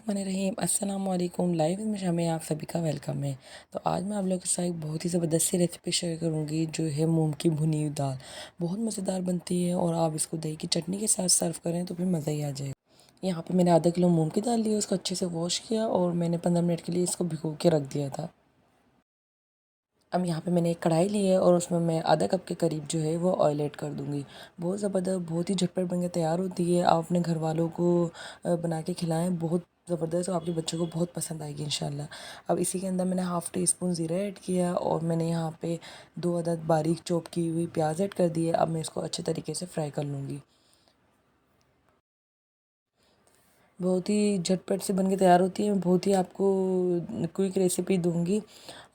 बिस्मिल्लाहिर्रहमानिर्रहीम अस्सलाम वालेकुम। लाइव में हमें आप सभी का वेलकम है। तो आज मैं आप लोगों के साथ एक बहुत ही ज़बरदस्त सी रेसिपी शेयर करूंगी जो है मूंग की भुनी हुई दाल। बहुत मज़ेदार बनती है और आप इसको दही की चटनी के साथ सर्व करें तो फिर मज़ा ही आ जाएगा। यहाँ पे मैंने आधा किलो मूंग की दाल ली, उसको अच्छे से वॉश किया और मैंने 15 मिनट के लिए इसको भिगो के रख दिया था। अब यहाँ पे मैंने एक कढ़ाई ली है और उसमें मैं आधा कप के करीब जो है वो ऑयल ऐड कर दूँगी। बहुत ज़बरदस्त, बहुत ही झटपट बन के तैयार होती है। आप अपने घर वालों को बना के खिलाएं, बहुत ज़बरदस्त और आपके बच्चों को बहुत पसंद आएगी इंशाल्लाह। अब इसी के अंदर मैंने हाफ़ टी स्पून ज़ीरा ऐड किया और मैंने यहाँ पे 2 अदद बारीक चॉप की हुई प्याज ऐड कर दी है। अब मैं इसको अच्छे तरीके से फ्राई कर लूँगी। बहुत ही झटपट से बन के तैयार होती है। मैं बहुत ही आपको क्विक रेसिपी दूँगी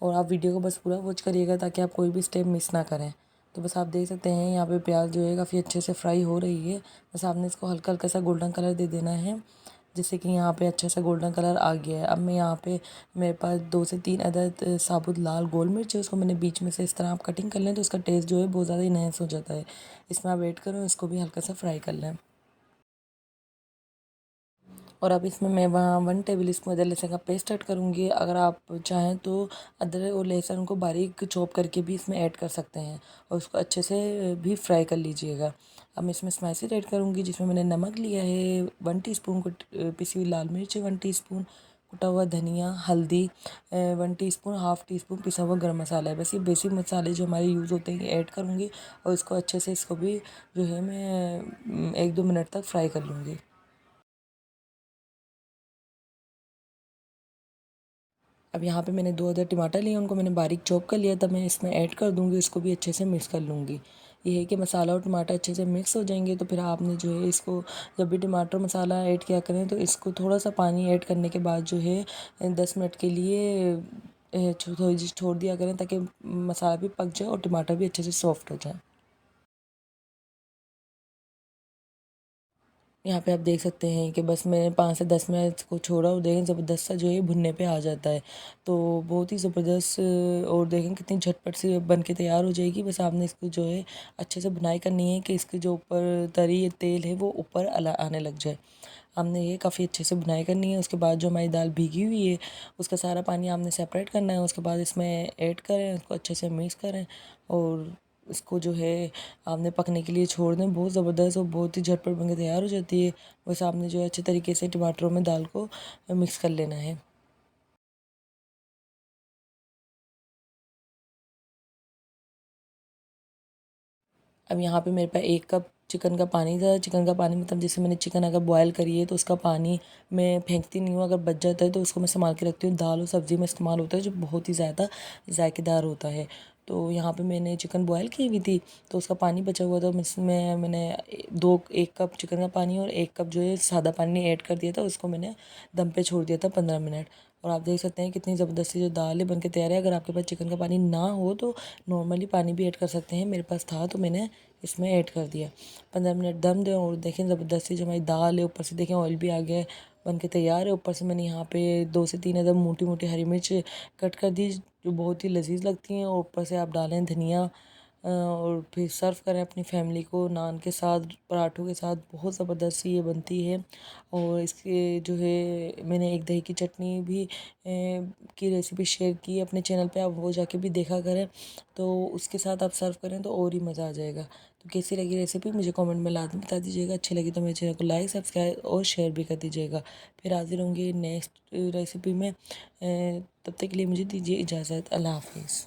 और आप वीडियो को बस पूरा वॉच करिएगा ताकि आप कोई भी स्टेप मिस ना करें। तो बस आप देख सकते हैं यहाँ पे प्याज जो है काफ़ी अच्छे से फ्राई हो रही है। बस आपने इसको हल्का हल्का सा गोल्डन कलर दे देना है, जिससे कि यहाँ पे अच्छा सा गोल्डन कलर आ गया है। अब मैं यहाँ पे मेरे पास 2 से 3 अदद साबुत लाल गोल मिर्च है, उसको मैंने बीच में से इस तरह आप कटिंग कर लें तो उसका टेस्ट जो है बहुत ज़्यादा इनहेंस हो जाता है। इसमें आप ऐड करें, इसको भी हल्का सा फ्राई कर लें। और अब इसमें मैं वहाँ 1 टेबल स्पून अदरक लहसुन का पेस्ट ऐड करूँगी। अगर आप चाहें तो अदरक और लहसुन को बारीक चॉप करके भी इसमें ऐड कर सकते हैं और उसको अच्छे से भी फ्राई कर लीजिएगा। अब मैं इसमें स्पाइसेस ऐड करूँगी, जिसमें मैंने नमक लिया है 1 टीस्पून, पिसी हुई लाल मिर्च 1 टीस्पून, कुटा हुआ धनिया, हल्दी 1 टीस्पून, हाफ़ टी स्पून पिसा हुआ गरम मसाला है। बस ये बेसिक मसाले जो हमारे यूज़ होते हैं ऐड करूँगी और इसको अच्छे से इसको भी जो है मैं 1-2 मिनट तक फ्राई कर लूँगी। अब यहाँ पे मैंने 2 अदर टमाटर लिए, उनको मैंने बारीक चॉप कर लिया था। मैं इसमें ऐड कर दूँगी, इसको भी अच्छे से मिक्स कर लूँगी। ये है कि मसाला और टमाटर अच्छे से मिक्स हो जाएंगे तो फिर आपने जो है इसको, जब भी टमाटर मसाला ऐड किया करें तो इसको थोड़ा सा पानी ऐड करने के बाद जो है 10 मिनट के लिए थोड़ी सी छोड़ दिया करें ताकि मसाला भी पक जाए और टमाटर भी अच्छे से सॉफ्ट हो जाए। यहाँ पे आप देख सकते हैं कि बस मैंने 5 से 10 मिनट को छोड़ा और देखें ज़बरदस्त सा जो है भुनने पे आ जाता है। तो बहुत ही ज़बरदस्त, और देखें कितनी झटपट से बन के तैयार हो जाएगी। बस आपने इसको जो है अच्छे से भुनाई करनी है कि इसके जो ऊपर तरी तेल है वो ऊपर आने लग जाए। हमने ये काफ़ी अच्छे से भुनाई करनी है। उसके बाद जो हमारी दाल भीगी हुई है उसका सारा पानी आपने सेपरेट करना है। उसके बाद इसमें ऐड करें, उसको अच्छे से मिक्स करें और इसको जो है आपने पकने के लिए छोड़ दें। बहुत ज़बरदस्त और बहुत ही झटपट बनके तैयार हो जाती है। बस आपने जो है अच्छे तरीके से टमाटरों में दाल को मिक्स कर लेना है। अब यहाँ पे मेरे पास 1 कप चिकन का पानी था। चिकन का पानी मतलब जैसे मैंने चिकन अगर बॉयल करी है तो उसका पानी मैं फेंकती नहीं हूँ। अगर बच जाता है तो उसको मैं संभाल के रखती हूँ। दाल और सब्ज़ी में इस्तेमाल होता है जो बहुत ही ज़्यादा जायकेदार होता है। तो यहाँ पे मैंने चिकन बॉयल की हुई थी तो उसका पानी बचा हुआ था। इसमें मैंने 1 कप चिकन का पानी और 1 कप जो है सादा पानी ऐड कर दिया था। उसको मैंने दम पे छोड़ दिया था 15 मिनट। और आप देख सकते हैं कितनी ज़बरदस्ती जो दाल है बन के तैयार है। अगर आपके पास चिकन का पानी ना हो तो नॉर्मली पानी भी ऐड कर सकते हैं। मेरे पास था तो मैंने इसमें ऐड कर दिया। 15 मिनट दम दें और देखें ज़बरदस्ती जो हमारी दाल है ऊपर से देखें ऑयल भी आ गया है, बन के तैयार है। ऊपर से मैंने यहाँ पे 2 से 3 अदद मोटी मोटी हरी मिर्च कट कर दी जो बहुत ही लजीज लगती हैं। और ऊपर से आप डालें धनिया और फिर सर्व करें अपनी फैमिली को नान के साथ, पराठों के साथ। बहुत ज़बरदस्त सी ये बनती है। और इसके जो है मैंने एक दही की चटनी भी की रेसिपी शेयर की है अपने चैनल पे, आप वो जाके भी देखा करें। तो उसके साथ आप सर्व करें तो और ही मज़ा आ जाएगा। तो कैसी लगी रेसिपी मुझे कमेंट में लाजमी बता दीजिएगा। अच्छी लगी तो मेरे चैनल को लाइक, सब्सक्राइब और शेयर भी कर दीजिएगा। फिर हाजिर होंगे नेक्स्ट रेसिपी में। तब तक के लिए मुझे दीजिए इजाज़त। अल्लाह हाफिज़।